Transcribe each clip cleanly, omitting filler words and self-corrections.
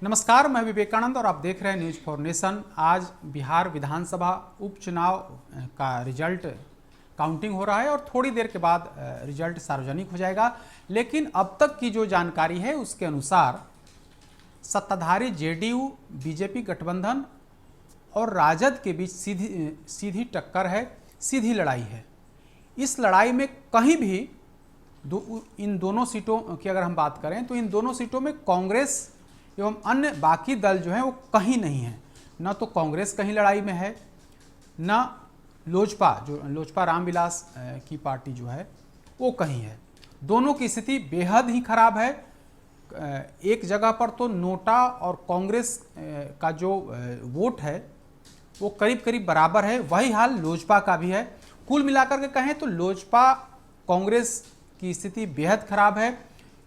नमस्कार, मैं विवेकानंद और आप देख रहे हैं न्यूज फॉर नेशन। आज बिहार विधानसभा उपचुनाव का रिजल्ट काउंटिंग हो रहा है और थोड़ी देर के बाद रिजल्ट सार्वजनिक हो जाएगा। लेकिन अब तक की जो जानकारी है उसके अनुसार सत्ताधारी जेडीयू बीजेपी गठबंधन और राजद के बीच सीधी टक्कर है, सीधी लड़ाई है। इस लड़ाई में कहीं भी इन दोनों सीटों की अगर हम बात करें तो इन दोनों सीटों में कांग्रेस एवं अन्य बाकी दल जो हैं वो कहीं नहीं है। न तो कांग्रेस कहीं लड़ाई में है, न लोजपा रामविलास की पार्टी जो है वो कहीं है। दोनों की स्थिति बेहद ही खराब है। एक जगह पर तो नोटा और कांग्रेस का जो वोट है वो करीब करीब बराबर है, वही हाल लोजपा का भी है। कुल मिलाकर के कहें तो लोजपा कांग्रेस की स्थिति बेहद खराब है।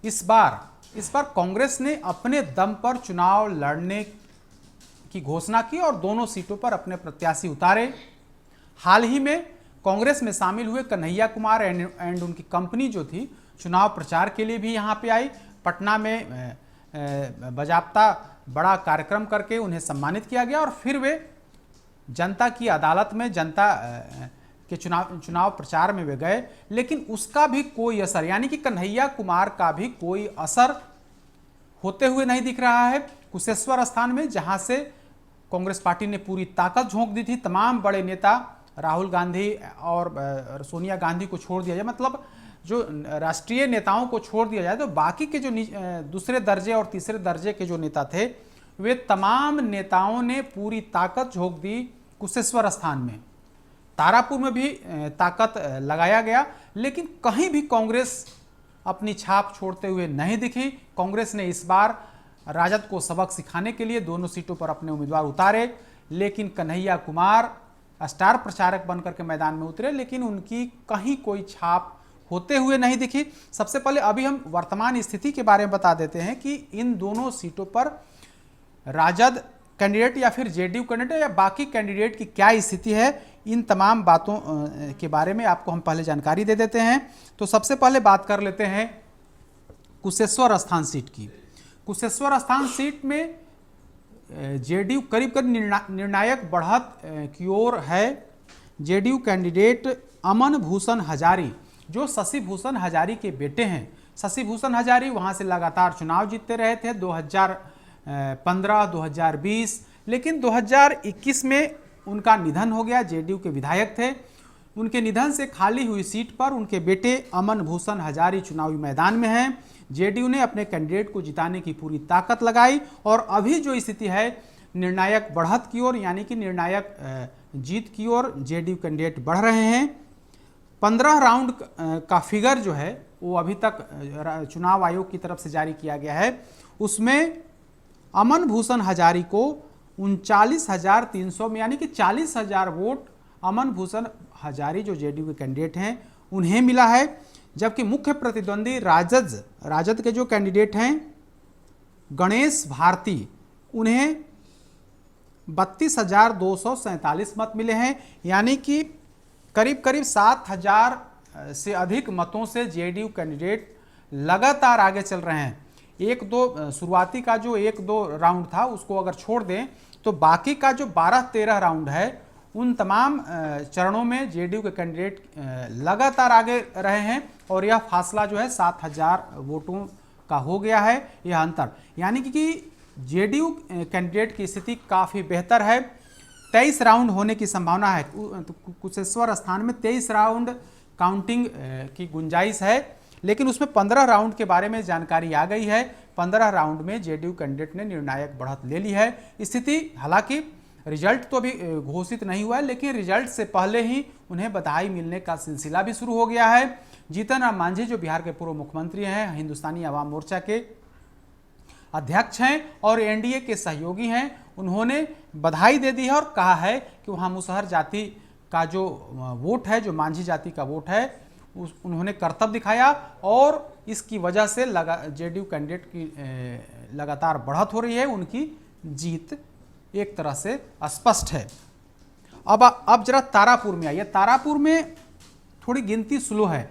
इस बार कांग्रेस ने अपने दम पर चुनाव लड़ने की घोषणा की और दोनों सीटों पर अपने प्रत्याशी उतारे। हाल ही में कांग्रेस में शामिल हुए कन्हैया कुमार एंड उनकी कंपनी जो थी चुनाव प्रचार के लिए भी यहां पे आई। पटना में बाजाप्ता बड़ा कार्यक्रम करके उन्हें सम्मानित किया गया और फिर वे जनता की अदालत में जनता के चुनाव प्रचार में वे गए, लेकिन उसका भी कोई असर, यानी कि कन्हैया कुमार का भी कोई असर होते हुए नहीं दिख रहा है। कुशेश्वर स्थान में जहां से कांग्रेस पार्टी ने पूरी ताकत झोंक दी थी, तमाम बड़े नेता राहुल गांधी और सोनिया गांधी को छोड़ दिया जाए, मतलब जो राष्ट्रीय नेताओं को छोड़ दिया जाए तो बाकी के जो दूसरे दर्जे और तीसरे दर्जे के जो नेता थे वे तमाम नेताओं ने पूरी ताकत झोंक दी कुशेश्वर स्थान में। तारापुर में भी ताकत लगाया गया, लेकिन कहीं भी कांग्रेस अपनी छाप छोड़ते हुए नहीं दिखी। कांग्रेस ने इस बार राजद को सबक सिखाने के लिए दोनों सीटों पर अपने उम्मीदवार उतारे, लेकिन कन्हैया कुमार स्टार प्रचारक बनकर के मैदान में उतरे, लेकिन उनकी कहीं कोई छाप होते हुए नहीं दिखी। सबसे पहले अभी हम वर्तमान स्थिति के बारे में बता देते हैं कि इन दोनों सीटों पर राजद कैंडिडेट या फिर जेडीयू कैंडिडेट या बाकी कैंडिडेट की क्या स्थिति है। इन तमाम बातों के बारे में आपको हम पहले जानकारी दे देते हैं। तो सबसे पहले बात कर लेते हैं कुशेश्वर स्थान सीट की। कुशेश्वर स्थान सीट में जेडीयू करीब करीब निर्णायक बढ़त की ओर है। जेडीयू कैंडिडेट अमन भूषण हजारी, जो शशि भूषण हजारी के बेटे हैं। शशि भूषण हजारी वहां से लगातार चुनाव जीतते रहे थे 2015, 2020, लेकिन 2021 में उनका निधन हो गया। जेडीयू के विधायक थे, उनके निधन से खाली हुई सीट पर उनके बेटे अमन भूषण हजारी चुनावी मैदान में हैं। जेडीयू ने अपने कैंडिडेट को जिताने की पूरी ताकत लगाई और अभी जो स्थिति है निर्णायक बढ़त की ओर, यानी कि निर्णायक जीत की ओर जेडीयू कैंडिडेट बढ़ रहे हैं। 15 राउंड का फिगर जो है वो अभी तक चुनाव आयोग की तरफ से जारी किया गया है। उसमें अमन भूषण हजारी को 39,300 में, यानी कि 40,000 वोट अमन भूषण हजारी जो जेडीयू के कैंडिडेट हैं उन्हें मिला है। जबकि मुख्य प्रतिद्वंदी राजद के जो कैंडिडेट हैं गणेश भारती, उन्हें 32,247 मत मिले हैं, यानी कि करीब करीब 7,000 से अधिक मतों से जेडीयू कैंडिडेट लगातार आगे चल रहे हैं। एक दो शुरुआती का जो 1-2 राउंड था उसको अगर छोड़ दें तो बाकी का जो 12-13 राउंड है उन तमाम चरणों में जेडीयू के कैंडिडेट लगातार आगे रहे हैं और यह फासला जो है 7,000 वोटों का हो गया है यह अंतर, यानी कि जेडीयू कैंडिडेट की स्थिति काफ़ी बेहतर है। 23 राउंड होने की संभावना है। कुशेश्वर स्थान में 23 राउंड काउंटिंग की गुंजाइश है, लेकिन उसमें 15 राउंड के बारे में जानकारी आ गई है। 15 राउंड में जेडीयू कैंडिडेट ने निर्णायक बढ़त ले ली है। स्थिति, हालांकि रिजल्ट तो अभी घोषित नहीं हुआ है, लेकिन रिजल्ट से पहले ही उन्हें बधाई मिलने का सिलसिला भी शुरू हो गया है। जीतन राम मांझी जो बिहार के पूर्व मुख्यमंत्री हैं, हिंदुस्तानी आवाम मोर्चा के अध्यक्ष हैं और एनडीए के सहयोगी हैं, उन्होंने बधाई दे दी है और कहा है कि वहाँ मुसहर जाति का जो वोट है, जो मांझी जाति का वोट है, उन्होंने कर्तव्य दिखाया और इसकी वजह से जेडीयू कैंडिडेट की लगातार बढ़त हो रही है। उनकी जीत एक तरह से स्पष्ट है। अब जरा तारापुर में आइए। तारापुर में थोड़ी गिनती स्लो है।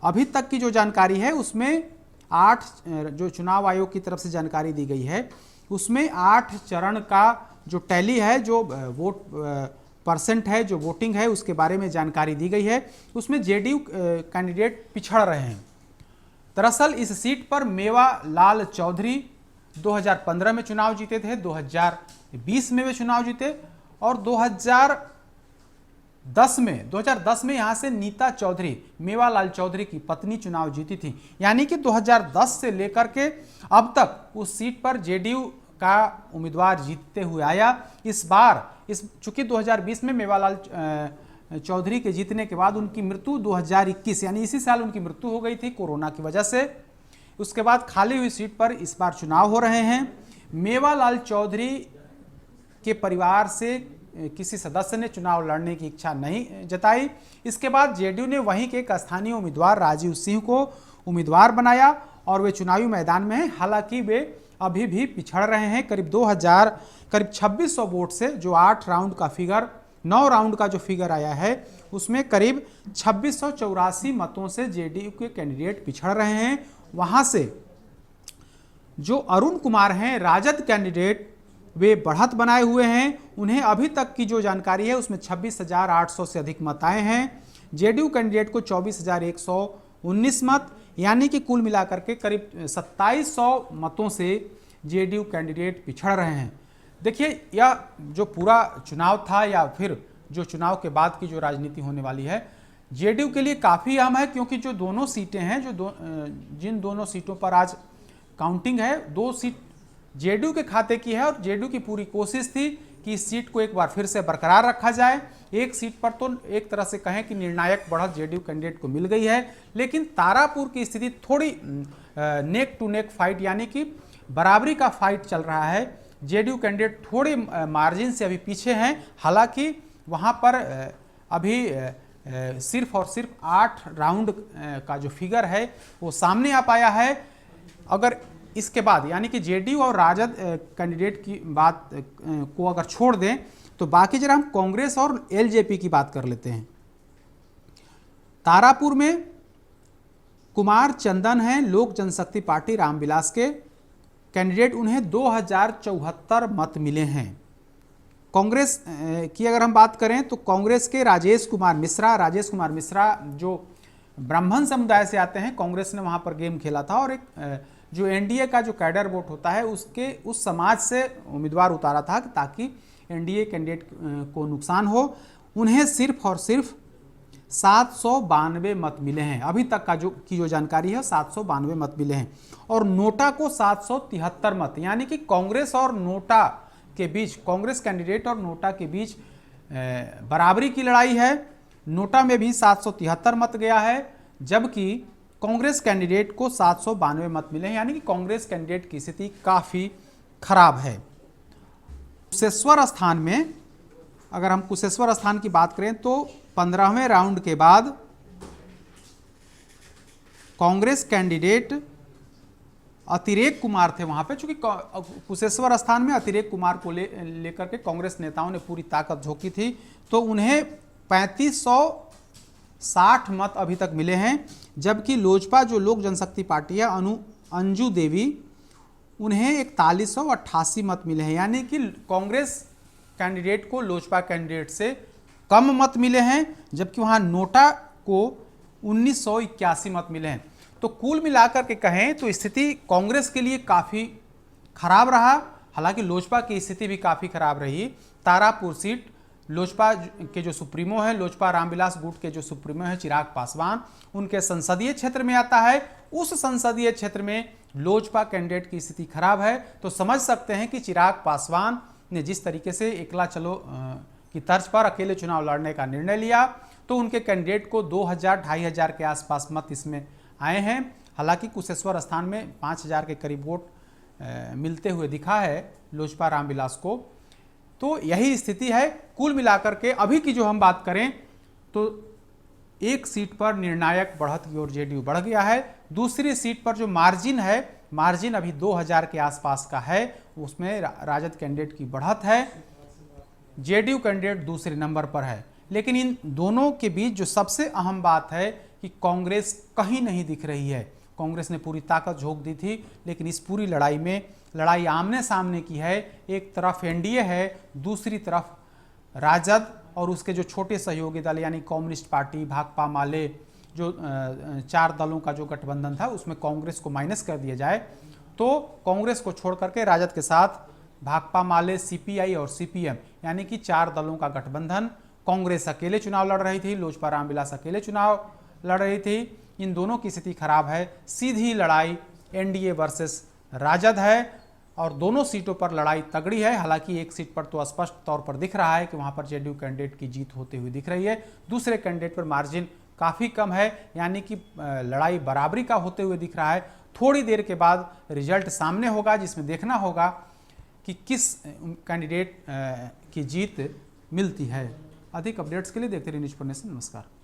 अभी तक की जो जानकारी है उसमें 8 जो चुनाव आयोग की तरफ से जानकारी दी गई है उसमें 8 चरण का जो टैली है, जो वोट परसेंट है, जो वोटिंग है, उसके बारे में जानकारी दी गई है। उसमें जेडीयू कैंडिडेट पिछड़ रहे हैं। दरअसल इस सीट पर मेवालाल चौधरी 2015 में चुनाव जीते थे, 2020 में वे चुनाव जीते और 2010 में यहां से नीता चौधरी, मेवालाल चौधरी की पत्नी, चुनाव जीती थी। यानी कि 2010 से लेकर के अब तक उस सीट पर जेडीयू का उम्मीदवार जीतते हुए आया। इस बार चूंकि 2020 में मेवालाल चौधरी के जीतने के बाद उनकी मृत्यु 2021 यानी इसी साल उनकी मृत्यु हो गई थी कोरोना की वजह से। उसके बाद खाली हुई सीट पर इस बार चुनाव हो रहे हैं। मेवालाल चौधरी के परिवार से किसी सदस्य ने चुनाव लड़ने की इच्छा नहीं जताई। इसके बाद जेडीयू ने वहीं के एक स्थानीय उम्मीदवार राजीव सिंह को उम्मीदवार बनाया और वे चुनावी मैदान में हैं। हालांकि वे अभी भी पिछड़ रहे हैं। करीब 2600 वोट से जो 8 राउंड का फिगर, 9 राउंड का जो फिगर आया है, उसमें करीब 2684 मतों से जेडीयू के कैंडिडेट पिछड़ रहे हैं। वहां से जो अरुण कुमार हैं, राजद कैंडिडेट, वे बढ़त बनाए हुए हैं। उन्हें अभी तक की जो जानकारी है उसमें 26,800 से अधिक मत आए हैं। जेडीयू कैंडिडेट को 24,119 मत, यानी कि कुल मिलाकर के करीब 2700 मतों से जेडीयू कैंडिडेट पिछड़ रहे हैं। देखिए, यह जो पूरा चुनाव था या फिर जो चुनाव के बाद की जो राजनीति होने वाली है, जेडीयू के लिए काफ़ी अहम है, क्योंकि जो दोनों सीटें हैं, जिन दोनों सीटों पर आज काउंटिंग है, 2 सीट जेडीयू के खाते की है और जेडीयू की पूरी कोशिश थी कि इस सीट को एक बार फिर से बरकरार रखा जाए। एक सीट पर तो एक तरह से कहें कि निर्णायक बढ़त जेडीयू कैंडिडेट को मिल गई है, लेकिन तारापुर की स्थिति थोड़ी नेक टू नेक फाइट यानी कि बराबरी का फाइट चल रहा है। जेडीयू कैंडिडेट थोड़े मार्जिन से अभी पीछे हैं। हालांकि वहां पर अभी सिर्फ और सिर्फ 8 राउंड का जो फिगर है वो सामने आ पाया है। अगर इसके बाद यानी कि जेडीयू और राजद कैंडिडेट की बात को अगर छोड़ दें तो बाकी जरा हम कांग्रेस और एलजेपी की बात कर लेते हैं। तारापुर में कुमार चंदन हैं, लोक जनशक्ति पार्टी रामविलास के कैंडिडेट, उन्हें 2074 मत मिले हैं। कांग्रेस की अगर हम बात करें तो कांग्रेस के राजेश कुमार मिश्रा जो ब्राह्मण समुदाय से आते हैं, कांग्रेस ने वहां पर गेम खेला था और एक जो एनडीए का जो कैडर वोट होता है उस समाज से उम्मीदवार उतारा था ताकि एनडीए कैंडिडेट को नुकसान हो। उन्हें सिर्फ और सिर्फ 792 मत मिले हैं। अभी तक का जो जानकारी है 792 मत मिले हैं और नोटा को 773 मत, यानी कि कांग्रेस और नोटा के बीच, कांग्रेस कैंडिडेट और नोटा के बीच बराबरी की लड़ाई है। नोटा में भी 773 मत गया है, जबकि कांग्रेस कैंडिडेट को 792 मत मिले हैं, यानी कि कांग्रेस कैंडिडेट की स्थिति काफ़ी खराब है। कुशेश्वर स्थान में अगर हम कुशेश्वर स्थान की बात करें तो 15वें राउंड के बाद कांग्रेस कैंडिडेट अतिरेक कुमार थे वहां पे, चूंकि कुशेश्वर स्थान में अतिरेक कुमार को लेकर के कांग्रेस नेताओं ने पूरी ताकत झोंकी थी, तो उन्हें 3560 मत अभी तक मिले हैं। जबकि लोजपा जो लोक जनशक्ति पार्टी है, अंजू देवी, उन्हें 4188 मत मिले हैं, यानी कि कांग्रेस कैंडिडेट को लोजपा कैंडिडेट से कम मत मिले हैं, जबकि वहां नोटा को 1981 मत मिले हैं। तो कुल मिलाकर के कहें तो स्थिति कांग्रेस के लिए काफ़ी खराब रहा। हालांकि लोजपा की स्थिति भी काफ़ी खराब रही। तारापुर सीट लोजपा के जो सुप्रीमो है, लोजपा रामविलास गुट के जो सुप्रीमो है चिराग पासवान, उनके संसदीय क्षेत्र में आता है। उस संसदीय क्षेत्र में लोजपा कैंडिडेट की स्थिति खराब है। तो समझ सकते हैं कि चिराग पासवान ने जिस तरीके से एकला चलो की तर्ज पर अकेले चुनाव लड़ने का निर्णय लिया, तो उनके कैंडिडेट को 2000-2500 के आसपास मत इसमें आए हैं। हालांकि कुशेश्वर स्थान में 5000 के करीब वोट मिलते हुए दिखा है लोजपा रामविलास को। तो यही स्थिति है। कुल मिलाकर के अभी की जो हम बात करें तो एक सीट पर निर्णायक बढ़त की ओर जेडीयू बढ़ गया है। दूसरी सीट पर जो मार्जिन है, मार्जिन अभी 2000 के आसपास का है, उसमें राजद कैंडिडेट की बढ़त है, जेडीयू कैंडिडेट दूसरे नंबर पर है। लेकिन इन दोनों के बीच जो सबसे अहम बात है कि कांग्रेस कहीं नहीं दिख रही है। कांग्रेस ने पूरी ताकत झोंक दी थी, लेकिन इस पूरी लड़ाई में लड़ाई आमने सामने की है। एक तरफ एनडीए है, दूसरी तरफ राजद और उसके जो छोटे सहयोगी दल यानी कम्युनिस्ट पार्टी, भाकपा माले, जो 4 दलों का जो गठबंधन था उसमें कांग्रेस को माइनस कर दिया जाए तो कांग्रेस को छोड़ करके राजद के साथ भाकपा माले, सीपीआई और सीपीएम यानी कि 4 दलों का गठबंधन। कांग्रेस अकेले चुनाव लड़ रही थी, लोजपा रामविलास अकेले चुनाव लड़ रही थी। इन दोनों की स्थिति खराब है। सीधी लड़ाई एनडीए वर्सेस राजद है और दोनों सीटों पर लड़ाई तगड़ी है। हालांकि एक सीट पर तो स्पष्ट तौर पर दिख रहा है कि वहां पर जेडीयू कैंडिडेट की जीत होते हुए दिख रही है, दूसरे कैंडिडेट पर मार्जिन काफ़ी कम है, यानी कि लड़ाई बराबरी का होते हुए दिख रहा है। थोड़ी देर के बाद रिजल्ट सामने होगा जिसमें देखना होगा कि किस कैंडिडेट की जीत मिलती है। अधिक अपडेट्स के लिए देखते रहिए न्यूज़4 नेशन। नमस्कार।